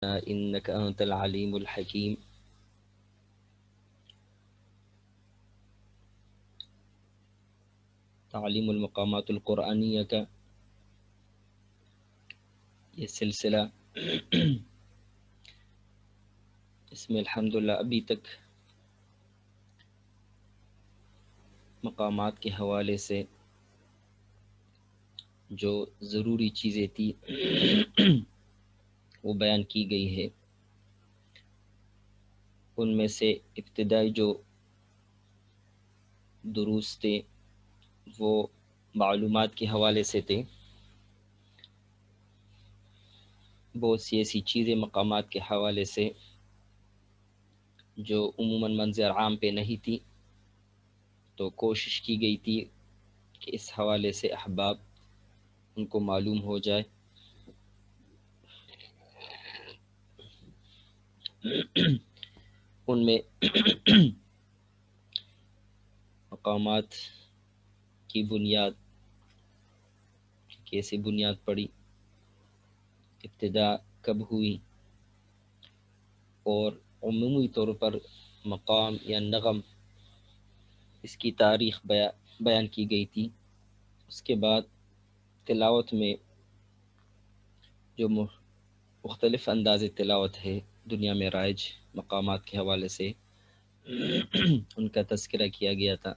إنك أنت العليم الحكيم. تعلیم المقامات القرآنیہ کا یہ سلسلہ اس میں الحمدللہ ابھی تک مقامات کے حوالے سے جو ضروری چیزیں تھی وہ بیان کی گئی ہے۔ ان میں سے ابتدائی جو دروس تھے وہ معلومات کے حوالے سے تھے۔ بہت سی ایسی چیزیں مقامات کے حوالے سے جو عموماً منظر عام پہ نہیں تھی، تو کوشش کی گئی تھی کہ اس حوالے سے احباب ان کو معلوم ہو جائے۔ ان میں مقامات کی بنیاد، کیسے بنیاد پڑی، ابتدا کب ہوئی، اور عمومی طور پر مقام یا نغم اس کی تاریخ بیان کی گئی تھی۔ اس کے بعد تلاوت میں جو مختلف انداز تلاوت ہے دنیا میں رائج مقامات کے حوالے سے ان کا تذکرہ کیا گیا تھا۔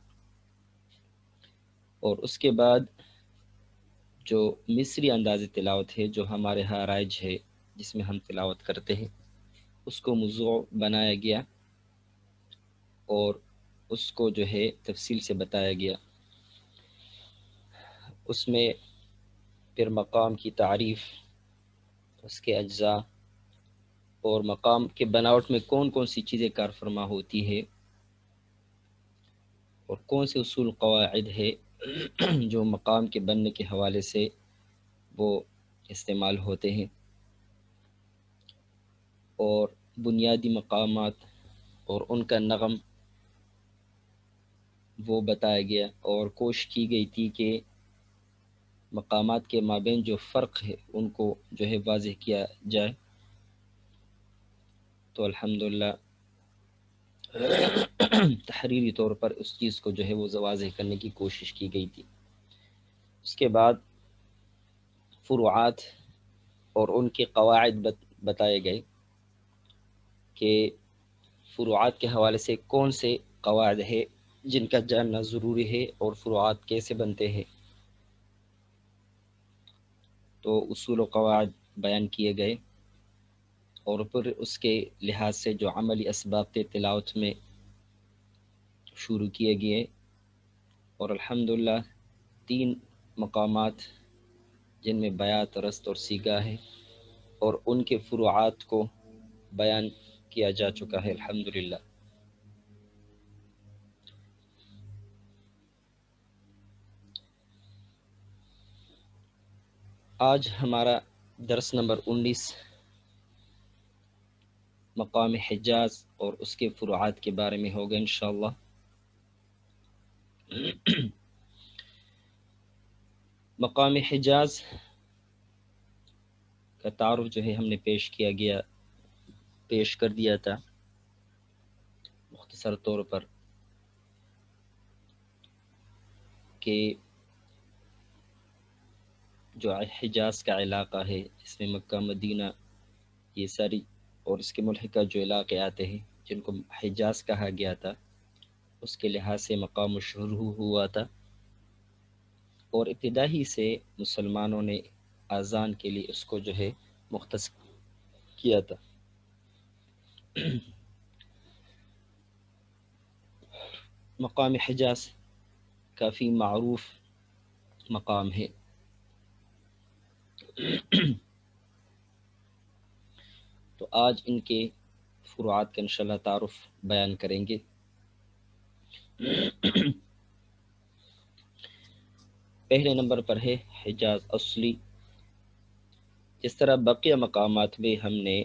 اور اس کے بعد جو مصری انداز تلاوت ہے جو ہمارے ہاں رائج ہے، جس میں ہم تلاوت کرتے ہیں، اس کو موضوع بنایا گیا اور اس کو جو ہے تفصیل سے بتایا گیا۔ اس میں پھر مقام کی تعریف، اس کے اجزاء اور مقام کے بناوٹ میں کون کون سی چیزیں کار فرما ہوتی ہے اور کون سے اصول قواعد ہے جو مقام کے بننے کے حوالے سے وہ استعمال ہوتے ہیں، اور بنیادی مقامات اور ان کا نغم وہ بتایا گیا، اور کوشش کی گئی تھی کہ مقامات کے مابین جو فرق ہے ان کو جو ہے واضح کیا جائے۔ تو الحمدللہ تحریری طور پر اس چیز کو جو ہے وہ واضح کرنے کی کوشش کی گئی تھی۔ اس کے بعد فروعات اور ان کے قواعد بتائے گئے کہ فروعات کے حوالے سے کون سے قواعد ہے جن کا جاننا ضروری ہے اور فروعات کیسے بنتے ہیں، تو اصول و قواعد بیان کیے گئے، اور پھر اس کے لحاظ سے جو عملی اسباب تلاوت میں شروع کیے گئے، اور الحمدللہ 3 مقامات جن میں بیات، رست اور سیغہ ہے، اور ان کے فروعات کو بیان کیا جا چکا ہے الحمدللہ۔ آج ہمارا درس نمبر 19 مقام حجاز اور اس کے فروعات کے بارے میں ہوگا انشاءاللہ۔ مقام حجاز کا تعارف جو ہے ہم نے پیش کر دیا تھا مختصر طور پر، کہ جو حجاز کا علاقہ ہے اس میں مکہ مدینہ یہ ساری اور اس کے ملحقہ جو علاقے آتے ہیں جن کو حجاز کہا گیا تھا، اس کے لحاظ سے مقام شروع ہوا تھا، اور ابتدائی سے مسلمانوں نے اذان کے لیے اس کو جو ہے مختص کیا تھا۔ مقام حجاز کافی معروف مقام ہے۔ تو آج ان کے فروعات کا انشاءاللہ تعارف بیان کریں گے۔ پہلے نمبر پر ہے حجاز اصلی۔ جس طرح بقیہ مقامات میں ہم نے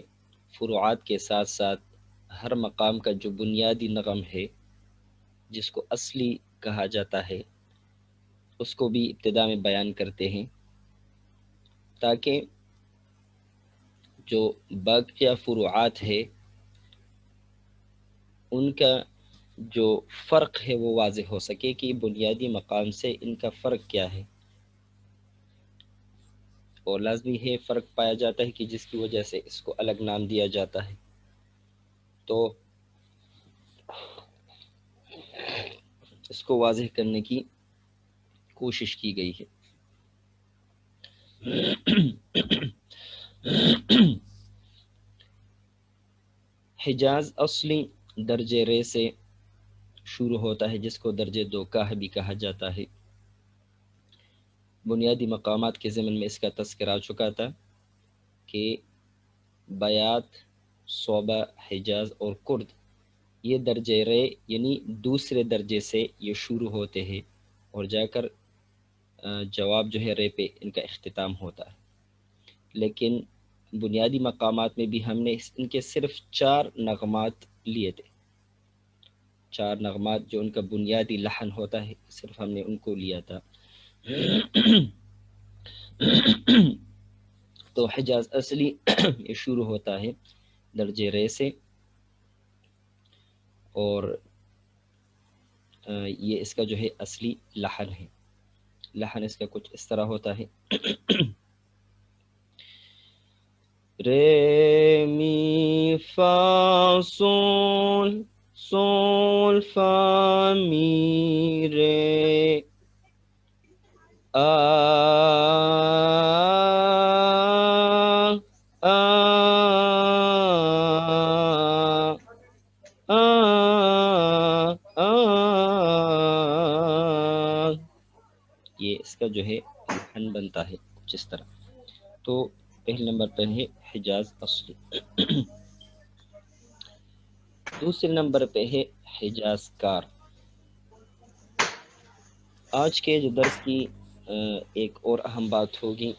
فروعات کے ساتھ ساتھ ہر مقام کا جو بنیادی نغم ہے جس کو اصلی کہا جاتا ہے اس کو بھی ابتدا میں بیان کرتے ہیں، تاکہ جو باقیہ فروعات ہے ان کا جو فرق ہے وہ واضح ہو سکے کہ بنیادی مقام سے ان کا فرق کیا ہے، اور لازمی ہے فرق پایا جاتا ہے کہ جس کی وجہ سے اس کو الگ نام دیا جاتا ہے۔ تو اس کو واضح کرنے کی کوشش کی گئی ہے۔ حجاز اصلی درجے رے سے شروع ہوتا ہے، جس کو درجے دو کا بھی کہا جاتا ہے۔ بنیادی مقامات کے ضمن میں اس کا تذکرہ آ چکا تھا کہ بیات، صوبہ، حجاز اور کرد یہ درجے رے یعنی دوسرے درجے سے یہ شروع ہوتے ہیں، اور جا کر جواب جو ہے رے پہ ان کا اختتام ہوتا ہے۔ لیکن بنیادی مقامات میں بھی ہم نے ان کے صرف 4 نغمات لیے تھے، 4 نغمات جو ان کا بنیادی لحن ہوتا ہے، صرف ہم نے ان کو لیا تھا۔ تو حجاز اصلی یہ شروع ہوتا ہے درجے رے سے، اور یہ اس کا جو ہے اصلی لحن ہے۔ لحن اس کا کچھ اس طرح ہوتا ہے، رے می فا سول، سول فا می رے، آ آ آ آ، یہ اس کا جو ہے لحن بنتا ہے کچھ اس طرح۔ تو پہلے نمبر پہ ہے حجاز اصلی۔ دوسرے نمبر پہ ہے حجاز کار۔ آج کے جو درس کی ایک اور اہم بات ہوگی،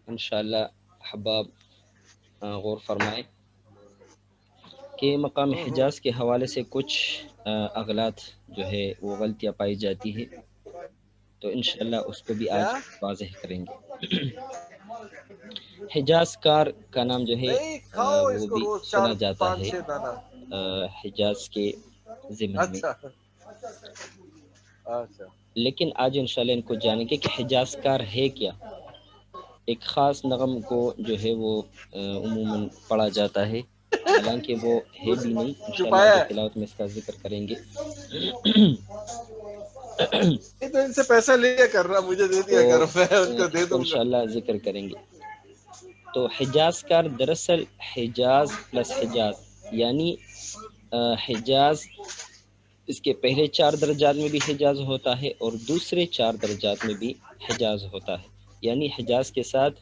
انشاءاللہ احباب غور فرمائیں کہ مقام حجاز کے حوالے سے کچھ اغلاط جو ہے وہ غلطیاں پائی جاتی ہے، تو انشاءاللہ اس کو بھی آج واضح کریں گے۔ حجاز کار کا نام جو ہے وہ بھی سنا جاتا ہے حجاز کے ضمن میں، لیکن آج انشاءاللہ ان کو جانیں گے کہ حجاز کار ہے کیا۔ ایک خاص نغم کو جو ہے وہ عموماً پڑھا جاتا ہے، حالانکہ وہ ہے بھی نہیں، انشاءاللہ آگے تلاوت میں اس کا ذکر کریں گے۔ تو ان سے پیسہ لیا کر رہا، مجھے دے دیا کر، میں ان کو دے اس کو دوں گا۔ انشاءاللہ ذکر کریں گے۔ تو حجاز کار دراصل حجاز پلس حجاز، یعنی حجاز اس کے پہلے 4 درجات میں بھی حجاز ہوتا ہے اور دوسرے 4 درجات میں بھی حجاز ہوتا ہے، یعنی حجاز کے ساتھ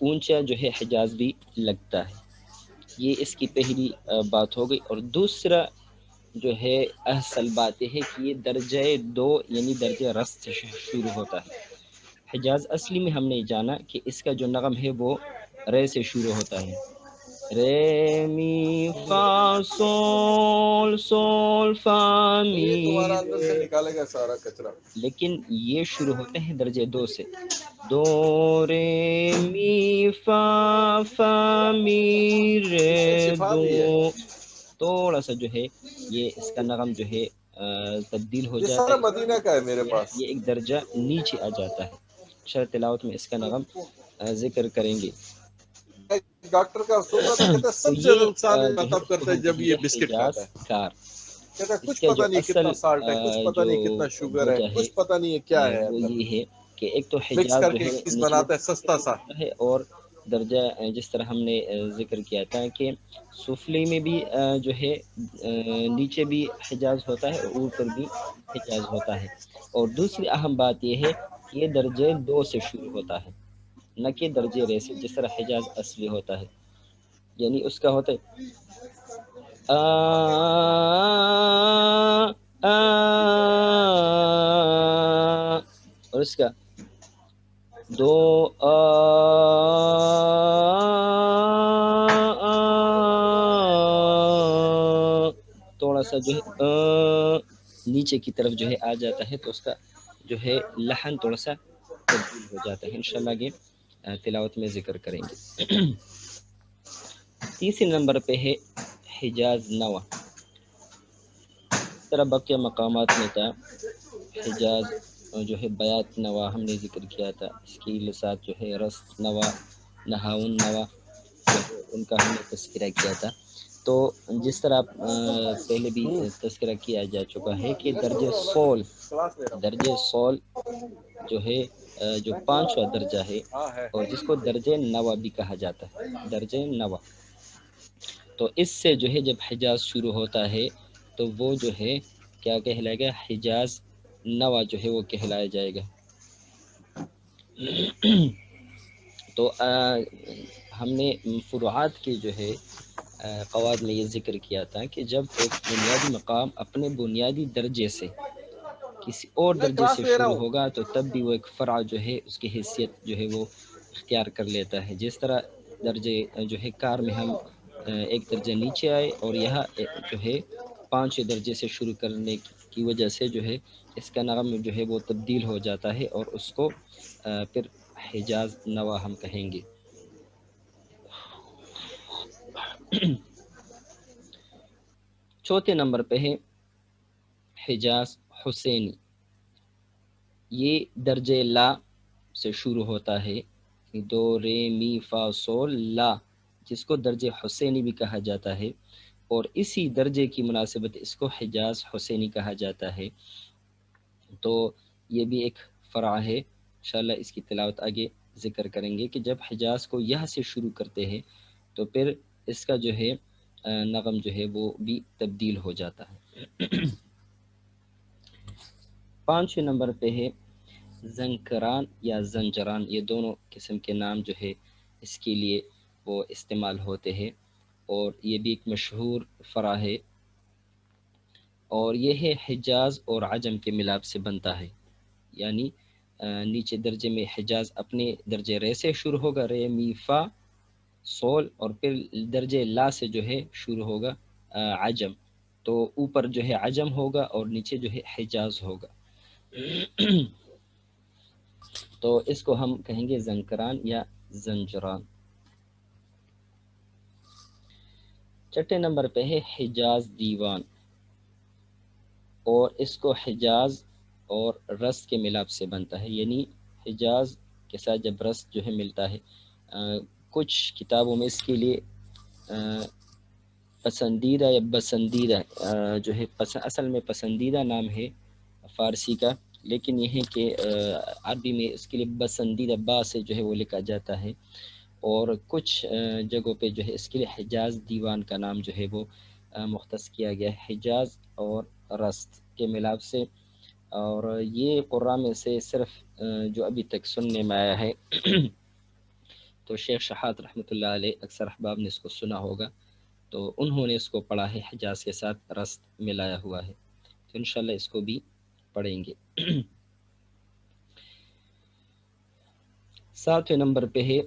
اونچا جو ہے حجاز بھی لگتا ہے۔ یہ اس کی پہلی بات ہو گئی۔ اور دوسرا جو ہے اصل بات یہ ہے کہ یہ درجہ 2 یعنی درجہ رست سے شروع ہوتا ہے۔ حجاز اصلی میں ہم نے جانا کہ اس کا جو نغم ہے وہ رے سے شروع ہوتا ہے، رے می فا سول، سول فا می تمہارا اندر سے رے، نکالے گا سارا کچرا۔ لیکن یہ شروع ہوتے ہیں درجے 2 سے، دو رے می فا، فا می رے شفا دو، بھی ہے، تھوڑا سا جو ہے یہ اس کا نغم جو ہے تبدیل ہو یہ جاتا سارا ہے، مدینہ کا ہے میرے پاس۔ یہ ایک درجہ نیچے آ جاتا ہے۔ شرح تلاوت میں اس کا نغم ذکر کریں گے۔ ڈاکٹر کا سننا تھا، کہتا ہے تو سب سے یہ زیادہ نقصان جو ہے تب اس کو کرتا ہے ہم جب کہیں یہ گے بسکٹ حجاز کھاتا ہے۔ کار۔ کہتا ہے اس کچھ کا جو پتہ نہیں اصل کتنا سالٹ ہے، کچھ پتہ جو نہیں کتنا شوگر ہے، وجہ ہے کچھ پتہ نہیں ہے کیا ہے وہ اندر، یہ ہے کہ ایک تو مکس حجاز کر جو کے ہے چیز نچلے بناتا ہے سستا سا۔ ہے، اور درجہ جس طرح ہم نے ذکر کیا تھا کہ سفلی میں بھی جو ہے نیچے بھی حجاز ہوتا ہے اور اوپر بھی حجاز ہوتا ہے۔ اور دوسری اہم بات یہ ہے کہ یہ درجے 2 سے شروع ہوتا ہے، نہ کہ درجے رے سے جس طرح حجاز اصلی ہوتا ہے، یعنی اس کا ہوتا ہے آ آ، اور اس کا دو آ آ، تھوڑا سا جو ہے نیچے کی طرف جو ہے آ جاتا ہے، تو اس کا جو ہے لحن تھوڑا سا تبدیل ہو جاتا ہے، انشاءاللہ آگے تلاوت میں ذکر کریں گے۔ تیسرے نمبر پہ ہے حجاز نوا. اس طرح بقیہ مقامات میں تھا حجاز جو ہے بیات نوا ہم نے ذکر کیا تھا، اس کے ساتھ جو ہے رست نوا، نہاون نوا جو ہے ان کا ہم نے تذکرہ کیا تھا. تو جس طرح پہلے بھی تذکرہ کیا جا چکا ہے کہ درجہ سول جو ہے جو پانچواں درجہ ہے اور جس کو درجہ نوا بھی کہا جاتا ہے، درجہ نوا. تو اس سے جو ہے جب حجاز شروع ہوتا ہے تو وہ جو ہے کیا کہلائے گا، حجاز نوا جو ہے وہ کہلایا جائے گا. تو ہم نے فروعات کے جو ہے قواعد میں یہ ذکر کیا تھا کہ جب ایک بنیادی مقام اپنے بنیادی درجے سے کسی اور درجے سے شروع ہوگا تو تب بھی وہ ایک فرع جو ہے اس کی حیثیت جو ہے وہ اختیار کر لیتا ہے. جس طرح درجے جو ہے کار میں ہم ایک درجہ نیچے آئے اور یہاں جو ہے 5 درجے سے شروع کرنے کی وجہ سے جو ہے اس کا نام جو ہے وہ تبدیل ہو جاتا ہے اور اس کو پھر حجاز نوا ہم کہیں گے. چوتھے نمبر پہ ہے حجاز حسینی. یہ درجہ لا سے شروع ہوتا ہے، دو رے می فا سول لا، جس کو درجہ حسینی بھی کہا جاتا ہے اور اسی درجے کی مناسبت اس کو حجاز حسینی کہا جاتا ہے. تو یہ بھی ایک فرع ہے، انشاءاللہ اس کی تلاوت آگے ذکر کریں گے کہ جب حجاز کو یہاں سے شروع کرتے ہیں تو پھر اس کا جو ہے نغم جو ہے وہ بھی تبدیل ہو جاتا ہے. 5 نمبر پہ ہے زنکران یا زنجران. یہ دونوں قسم کے نام جو ہے اس کے لیے وہ استعمال ہوتے ہیں اور یہ بھی ایک مشہور فرع ہے اور یہ ہے حجاز اور عجم کے ملاپ سے بنتا ہے. یعنی نیچے درجے میں حجاز اپنے درجے رے سے شروع ہوگا، رے می فا سول، اور پھر درجے لا سے جو ہے شروع ہوگا عجم، تو اوپر جو ہے عجم ہوگا اور نیچے جو ہے حجاز ہوگا. تو اس کو ہم کہیں گے زنکران یا زنجران. 6 نمبر پہ ہے حجاز دیوان اور اس کو حجاز اور رست کے ملاپ سے بنتا ہے. یعنی حجاز کے ساتھ جب رست جو ہے ملتا ہے، کچھ کتابوں میں اس کے لیے پسندیدہ یا بسندیدہ جو ہے اصل میں پسندیدہ نام ہے فارسی کا، لیکن یہ ہے کہ عربی میں اس کے لیے بسندیدہ با سے جو ہے وہ لکھا جاتا ہے اور کچھ جگہوں پہ جو ہے اس کے لیے حجاز دیوان کا نام جو ہے وہ مختص کیا گیا ہے حجاز اور رست کے ملاپ سے. اور یہ قرآن میں سے صرف جو ابھی تک سننے میں آیا ہے تو شیخ شہاد رحمۃ اللہ علیہ اکثر احباب نے اس کو سنا ہوگا، تو انہوں نے اس کو پڑھا ہے حجاز کے ساتھ رست ملایا ہوا ہے. تو انشاءاللہ اس کو بھی پڑھیں گے. 7 نمبر پہ ہے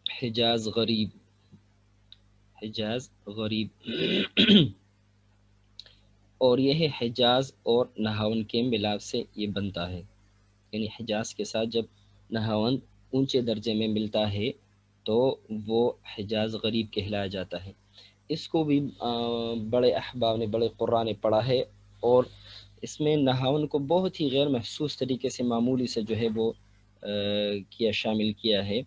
حجاز غریب. حجاز غریب اور یہ ہے حجاز اور نہاون کے ملاپ سے یہ بنتا ہے. یعنی حجاز کے ساتھ جب نہاون اونچے درجے میں ملتا ہے تو وہ حجاز غریب کہلایا جاتا ہے. اس کو بھی بڑے احباب نے، بڑے قراء نے پڑھا ہے اور اس میں نہاون کو بہت ہی غیر محسوس طریقے سے معمولی سے جو ہے وہ شامل کیا ہے،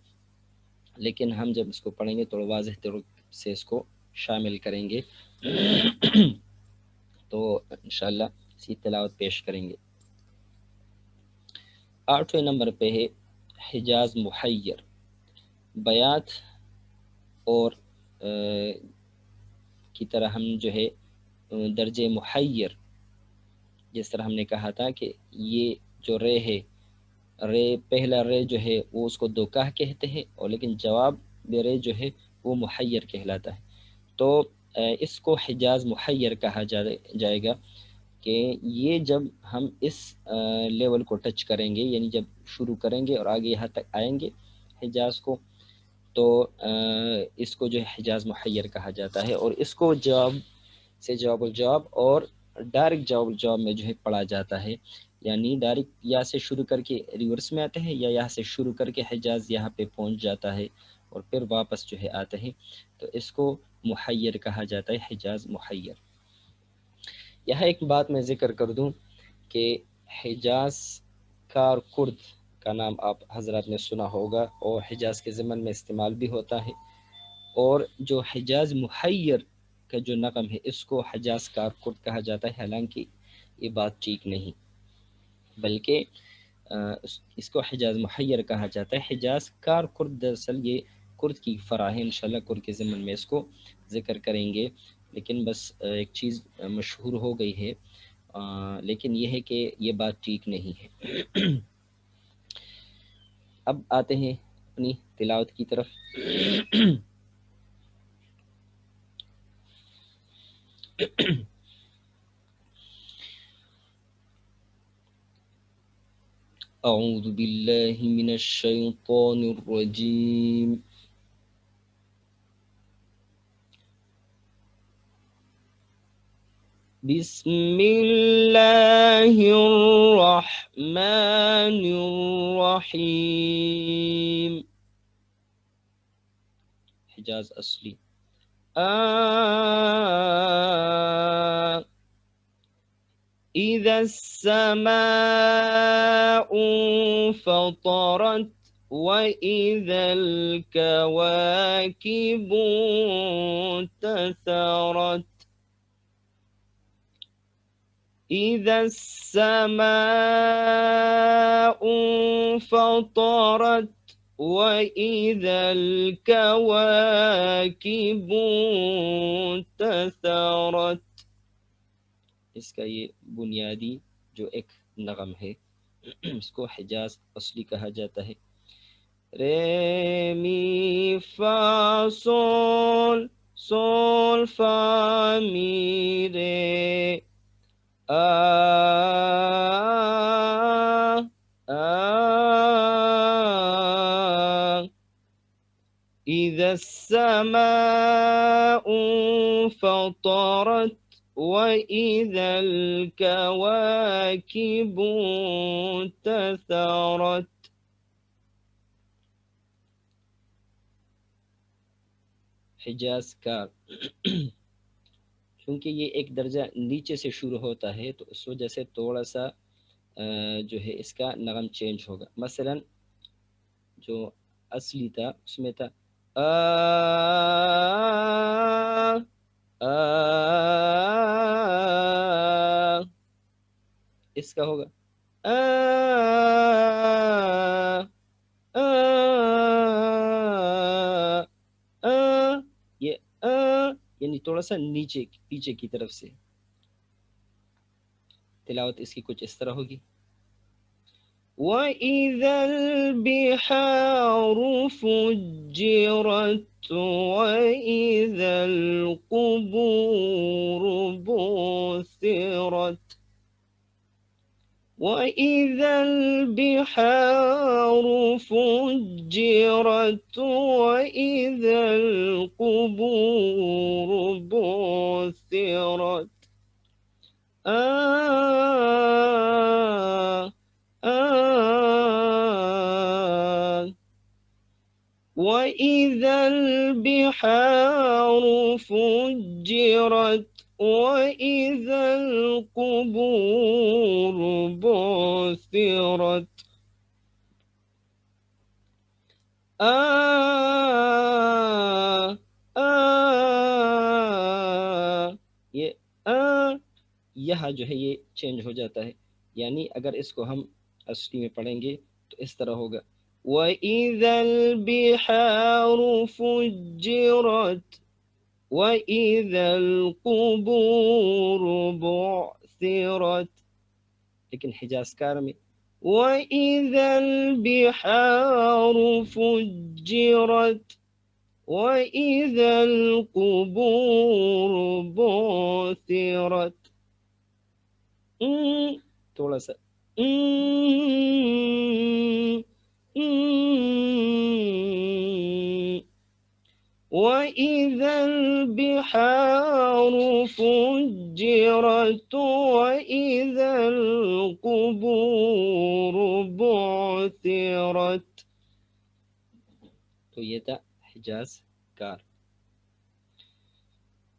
لیکن ہم جب اس کو پڑھیں گے تو واضح طور سے اس کو شامل کریں گے تو انشاءاللہ اسی تلاوت پیش کریں گے. 8 نمبر پہ ہے حجاز محیر. بیات اور کی طرح ہم جو ہے درجہ محیر، جس طرح ہم نے کہا تھا کہ یہ جو رے ہے، رے پہلا رے جو ہے وہ اس کو دوکاہ کہتے ہیں اور لیکن جواب رے جو ہے وہ محیر کہلاتا ہے. تو اس کو حجاز محیر کہا جائے گا کہ یہ جب ہم اس لیول کو ٹچ کریں گے، یعنی جب شروع کریں گے اور آگے یہاں تک آئیں گے حجاز کو، تو اس کو جو ہے حجاز محیر کہا جاتا ہے اور اس کو جواب سے جواب الجواب اور ڈائریکٹ جواب الجواب میں جو ہے پڑھا جاتا ہے. یعنی ڈائریکٹ یا سے شروع کر کے ریورس میں آتے ہیں یا یہاں سے شروع کر کے حجاز یہاں پہ پہنچ جاتا ہے اور پھر واپس جو ہے آتے ہیں، تو اس کو محیر کہا جاتا ہے، حجاز محیر۔ یہاں ایک بات میں ذکر کر دوں کہ حجاز کار کرد کا نام آپ حضرات نے سنا ہوگا، اور حجاز کے ضمن میں استعمال بھی ہوتا ہے، اور جو حجاز محیر کا جو نغم ہے اس کو حجاز کار کرد کہا جاتا ہے، حالانکہ یہ بات ٹھیک نہیں، بلکہ اس کو حجاز محیر کہا جاتا ہے۔ حجاز کار کرد دراصل یہ کرد کی فرع ہے، انشاءاللہ کرد کے ضمن میں اس کو ذکر کریں گے، لیکن بس ایک چیز مشہور ہو گئی ہے، لیکن یہ ہے کہ یہ بات ٹھیک نہیں ہے۔ اب آتے ہیں اپنی تلاوت کی طرف۔ اعوذ باللہ من الشیطان الرجیم، بسم اللہ الرحمن الرحیم۔ حجاز اصلی اذا السماء فطرت وإذا الكواكب انتثرت، إذا السماء فطرت وإذا الكواكب انتثرت۔ اس کا یہ بنیادی جو ایک نغم ہے اس کو حجاز اصلی کہا جاتا ہے۔ رے می فا سول، سول فا می رے، آ إذا السماء فطرت وإذا الكواكب انتثرت۔ حجاز کار کیونکہ یہ ایک درجہ نیچے سے شروع ہوتا ہے تو اس وجہ سے تھوڑا سا جو ہے اس کا نغم چینج ہوگا۔ مثلا جو اصلی تھا اس میں تھا اس کا ہوگا یہ یعنی تھوڑا سا نیچے پیچھے کی طرف سے تلاوت اس کی کچھ اس طرح ہوگی۔ وَإِذَا الْبِحَارُ فُجِّرَتْ وَإِذَا الْقُبُورُ بُعْثِرَتْ، وَإِذَا الْبِحَارُ فُجِّرَتْ وَإِذَا الْقُبُورُ بُعْثِرَتْ، وَإِذَا الْبِحَارُ فُجِّرَتْ وَإِذَا الْقُبُورُ بُعْثِرَتْ، یہ یہاں جو ہے یہ چینج ہو جاتا ہے، یعنی اگر اس کو ہم اصلی میں پڑھیں گے تو اس طرح ہوگا وَإِذَا الْبِحَارُ فُجِّرَتْ وَإِذَا الْقُبُورُ بُعْثِرَتْ، لیکن حجاز کار میں وَإِذَا الْبِحَارُ فُجِّرَتْ وَإِذَا الْقُبُورُ بُعْثِرَتْ، تھوڑا سا وَإِذَا الْبِحَارُ فُجِّرَتْ وَإِذَا الْقُبُورُ بُعْثِرَتْ، تو یہ تھا حجاز کار.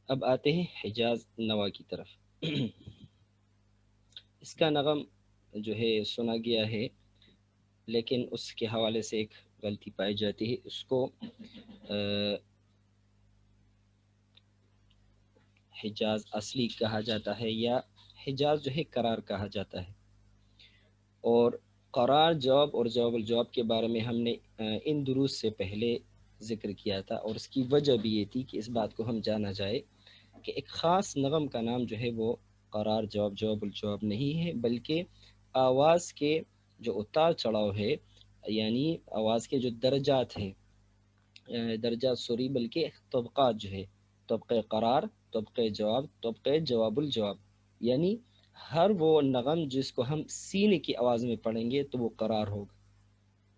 اب آتے ہیں حجاز نوا کی طرف. اس کا نغم جو ہے سنا گیا ہے، لیکن اس کے حوالے سے ایک غلطی پائی جاتی ہے. اس کو حجاز اصلی کہا جاتا ہے، یا حجاز جو ہے قرار کہا جاتا ہے. اور قرار جواب اور جواب الجواب کے بارے میں ہم نے ان دروس سے پہلے ذکر کیا تھا، اور اس کی وجہ بھی یہ تھی کہ اس بات کو ہم جانا جائے کہ ایک خاص نغم کا نام جو ہے وہ قرار جواب جواب الجواب نہیں ہے، بلکہ آواز کے جو اتار چڑھاؤ ہے، یعنی آواز کے جو درجات ہیں، درجات سوری بلکہ طبقات جو ہے، طبقہ قرار، طبقہ جواب، طبقہ جواب الجواب، یعنی ہر وہ نغم جس کو ہم سینے کی آواز میں پڑھیں گے تو وہ قرار ہوگا،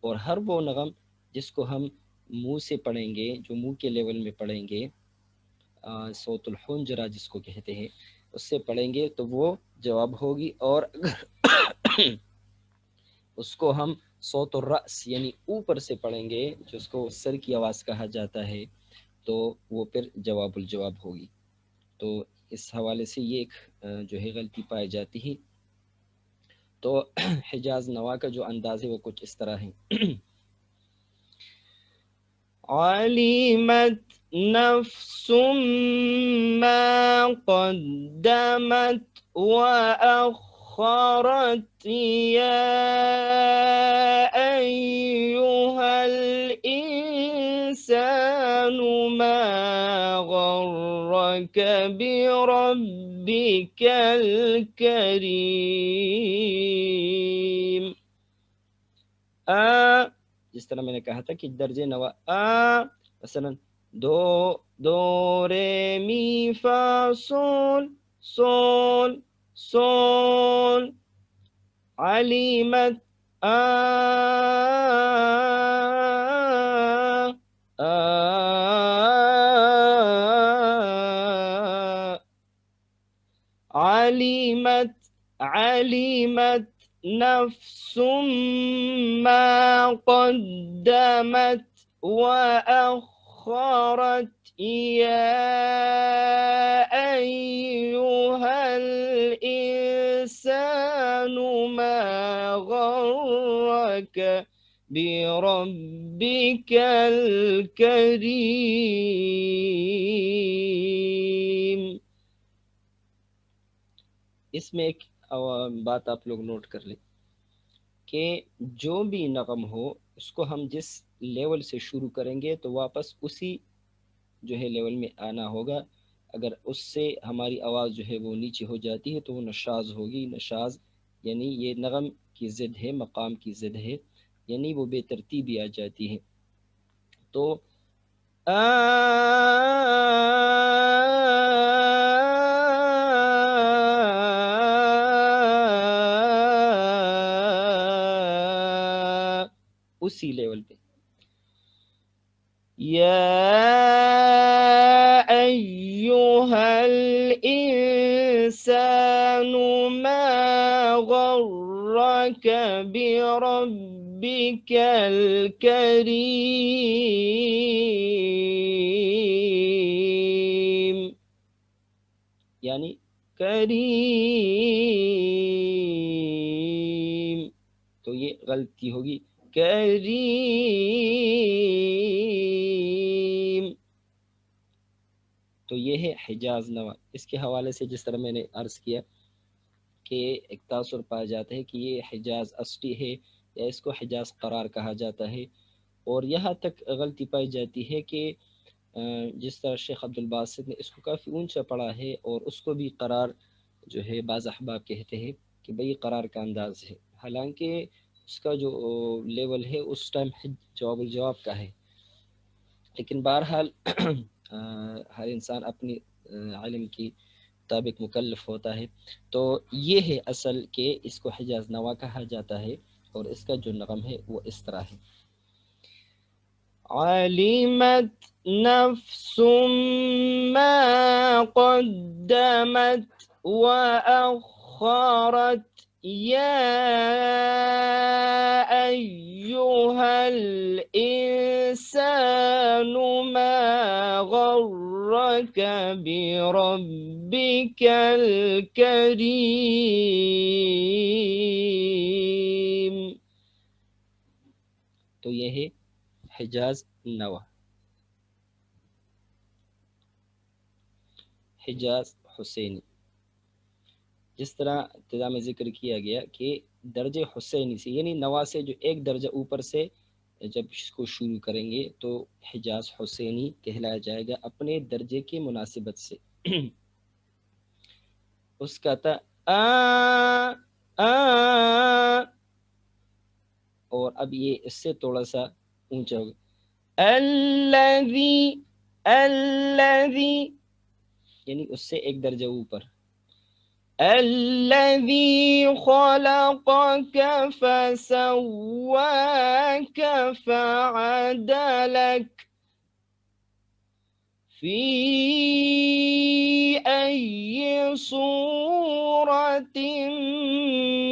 اور ہر وہ نغم جس کو ہم منہ سے پڑھیں گے، جو منہ کے لیول میں پڑھیں گے، صوت الحنجرہ جس کو کہتے ہیں، اس سے پڑھیں گے تو وہ جواب ہوگی. اور اس کو ہم صوت الرأس یعنی اوپر سے پڑھیں گے، جس کو سر کی آواز کہا جاتا ہے، تو وہ پھر جواب الجواب ہوگی. تو اس حوالے سے یہ ایک جو ہے غلطی پائی جاتی ہے. تو حجاز نوا کا جو انداز ہے وہ کچھ اس طرح ہے. علمت نفس ما قدمت وأخرت يا أيها الإنسان ما غرك بربك الكريم. جس طرح میں نے کہا تھا کہ درجے نوا مثلا دو دو رے می فا سول سول سول. علمت علمت نفس ما قدمت وأخرت يا أيها الإنسان ما غرك بربك الكريم. اس میں ایک بات آپ لوگ نوٹ کر لیں کہ جو بھی نغم ہو اس کو ہم جس لیول سے شروع کریں گے تو واپس اسی جو ہے لیول میں آنا ہوگا. اگر اس سے ہماری آواز جو ہے وہ نیچے ہو جاتی ہے تو وہ نشاز ہوگی. نشاز یعنی یہ نغم کی ضد ہے، مقام کی ضد ہے، یعنی وہ بے ترتیبی آ جاتی ہے. تو اسی لیول پہ یا ایھا الانسان ما غرک بربک الکریم، یعنی کریم. تو یہ غلطی ہوگی، کریم. تو یہ ہے حجاز نوا. اس کے حوالے سے جس طرح میں نے عرض کیا کہ ایک تاثر پایا جاتا ہے کہ یہ حجاز اصلی ہے یا اس کو حجاز قرار کہا جاتا ہے. اور یہاں تک غلطی پائی جاتی ہے کہ جس طرح شیخ عبدالباسط نے اس کو کافی اونچا پڑھا ہے، اور اس کو بھی قرار جو ہے بعض احباب کہتے ہیں کہ بھئی قرار کا انداز ہے، حالانکہ اس کا جو لیول ہے اس ٹائم جواب الجواب کا ہے. لیکن بہرحال ہر انسان اپنی علم کی مطابق مکلف ہوتا ہے. تو یہ ہے اصل کہ اس کو حجاز نوا کہا جاتا ہے، اور اس کا جو نغم ہے وہ اس طرح ہے. علمت نفس ما قدمت وأخرت أيها الإنسان ما غرك بربك الكريم. تو یہ ہے حجاز نوا. حجاز حسینی، جس طرح ابتدا میں ذکر کیا گیا کہ درجہ حسینی سے یعنی نوا سے جو ایک درجہ اوپر سے جب اس کو شروع کریں گے تو حجاز حسینی کہلایا جائے گا اپنے درجے کی مناسبت سے. اس کا تھا اور اب یہ اس سے تھوڑا سا اونچا ہوگا. الذی یعنی اس سے ایک درجہ اوپر. الذی خلقک فسواک فعدلک فی ای صورت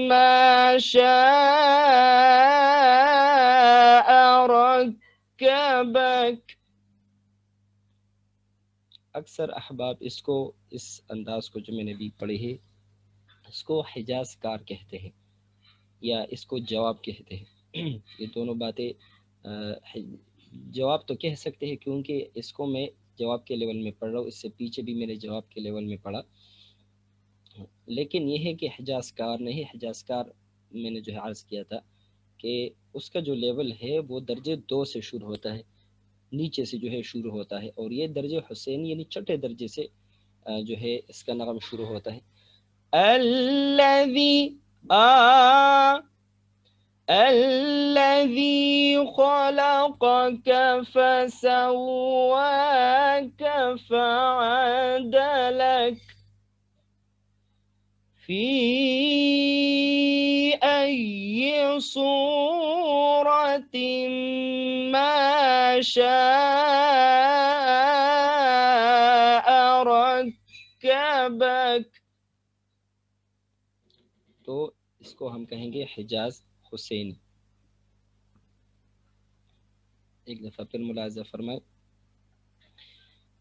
ما شاء رکبک. اکثر احباب اس انداز کو جو میں نے بھی پڑھی ہے اس کو حجاز کار کہتے ہیں یا اس کو جواب کہتے ہیں. یہ دونوں باتیں جواب تو کہہ سکتے ہیں کیونکہ اس کو میں جواب کے لیول میں پڑھ رہا ہوں، اس سے پیچھے بھی میں نے جواب کے لیول میں پڑھا، لیکن یہ ہے کہ حجاز کار نہیں. حجاز کار میں نے جو ہے عرض کیا تھا کہ اس کا جو لیول ہے وہ درجے 2 سے شروع ہوتا ہے، نیچے سے جو ہے شروع ہوتا ہے، اور یہ درجے حسین یعنی چھٹے درجے سے جو ہے اس کا نغم شروع ہوتا ہے. الذي خلقك فسواك فعدلك في أي صورة ما شاء ركبك. تو اس کو ہم کہیں گے حجاز حسینی. ایک دفعہ پھر ملاحظہ فرمائے.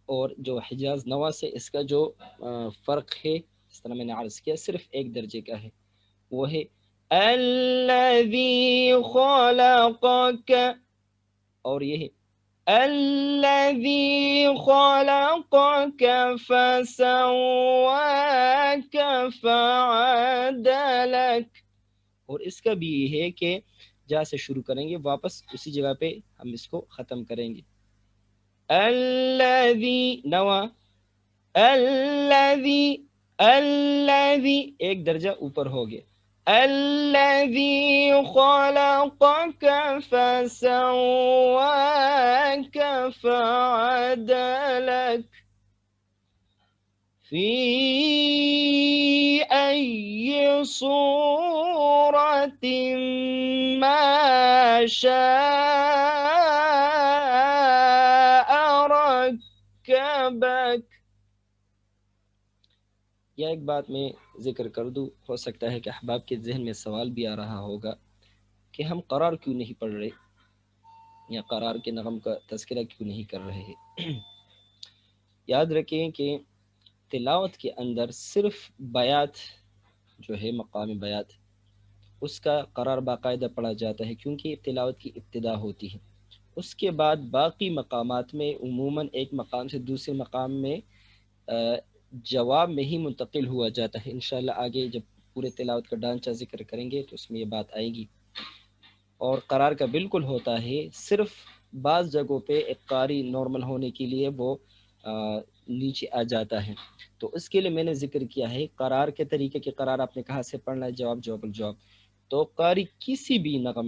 اور جو حجاز نوا سے اس کا جو فرق ہے اس طرح میں نے عرض کیا صرف ایک درجے کا ہے، وہ ہے الذی خلقک، اور یہ ہے الذی خلقک فسواک فعدلک. اور اس کا بھی یہ ہے کہ جا سے شروع کریں گے واپس اسی جگہ پہ ہم اس کو ختم کریں گے. الذی نوا، الذی ایک درجہ اوپر ہو گیا. الذی خلقک فسواک فعدلک فی ای صورت ما شاء رکبک. یا ایک بات میں ذکر کر دوں، ہو سکتا ہے کہ احباب کے ذہن میں سوال بھی آ رہا ہوگا کہ ہم قرار کیوں نہیں پڑھ رہے یا قرار کے نغم کا تذکرہ کیوں نہیں کر رہے ہیں. یاد رکھیں کہ تلاوت کے اندر صرف بیات جو ہے مقام بیات اس کا قرار باقاعدہ پڑھا جاتا ہے کیونکہ تلاوت کی ابتدا ہوتی ہے. اس کے بعد باقی مقامات میں عموماً ایک مقام سے دوسرے مقام میں جواب میں ہی منتقل ہوا جاتا ہے. انشاءاللہ آگے جب پورے تلاوت کا ڈھانچہ ذکر کریں گے تو اس میں یہ بات آئے گی. اور قرار کا بالکل ہوتا ہے، صرف بعض جگہوں پہ ایک قاری نارمل ہونے کے لیے وہ نیچے آ جاتا ہے. تو اس کے لیے میں نے ذکر کیا ہے قرار کے طریقے کے. قرار آپ نے کہاں سے پڑھنا ہے؟ جواب جواب الجواب. تو قاری کسی بھی نغم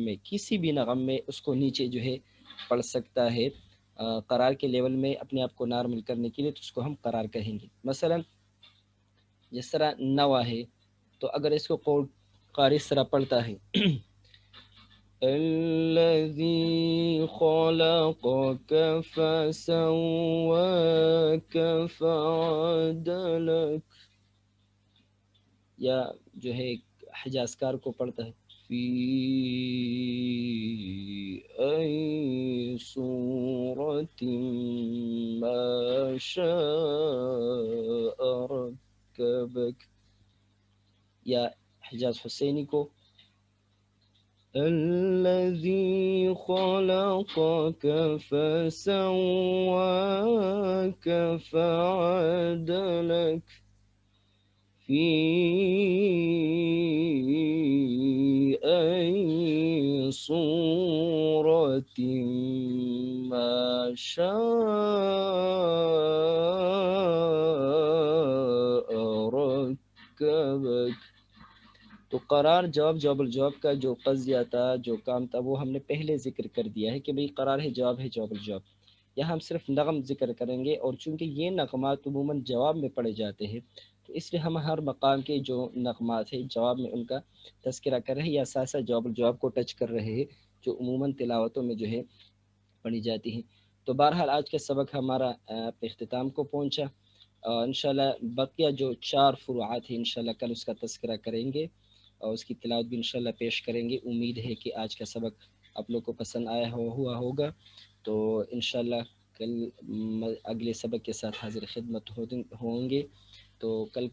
میں اس کو نیچے جو ہے پڑھ سکتا ہے قرار کے لیول میں اپنے آپ کو نارمل کرنے کے لیے، تو اس کو ہم قرار کہیں گے. مثلا جس طرح نوا ہے تو اگر اس کو قاری اس طرح پڑھتا ہے الذی خلقک فسواک فعدلک، یا جو ہے حجاز کار کو پڑھتا ہے فی ای صورت ما شاء رکبک، یا حجاز حسینی کو الذي خلقك فسواك فعدلك في أي صورة ما شاء ركبك۔ تو قرار جواب، جواب الجواب کا جو قضیہ تھا، جو کام تھا، وہ ہم نے پہلے ذکر کر دیا ہے کہ بھئی قرار ہے جواب الجواب۔ یہاں ہم صرف نغم ذکر کریں گے، اور چونکہ یہ نغمات عموماً جواب میں پڑھے جاتے ہیں تو اس لیے ہم ہر مقام کے جو نغمات ہیں جواب میں ان کا تذکرہ کر رہے ہیں، یا ساتھ ساتھ جواب الجواب کو ٹچ کر رہے ہیں جو عموماً تلاوتوں میں جو ہے پڑھی جاتی ہیں۔ تو بہرحال آج کا سبق ہمارا اپنے اختتام کو پہنچا۔ انشاءاللہ بقیہ جو 4 فروعات ہیں انشاءاللہ کل اس کا تذکرہ کریں گے، اور اس کی تلاوت بھی انشاءاللہ پیش کریں گے۔ امید ہے کہ آج کا سبق آپ لوگ کو پسند آیا ہوا ہوگا، تو انشاءاللہ کل اگلے سبق کے ساتھ حاضر خدمت ہوں گے۔ تو کل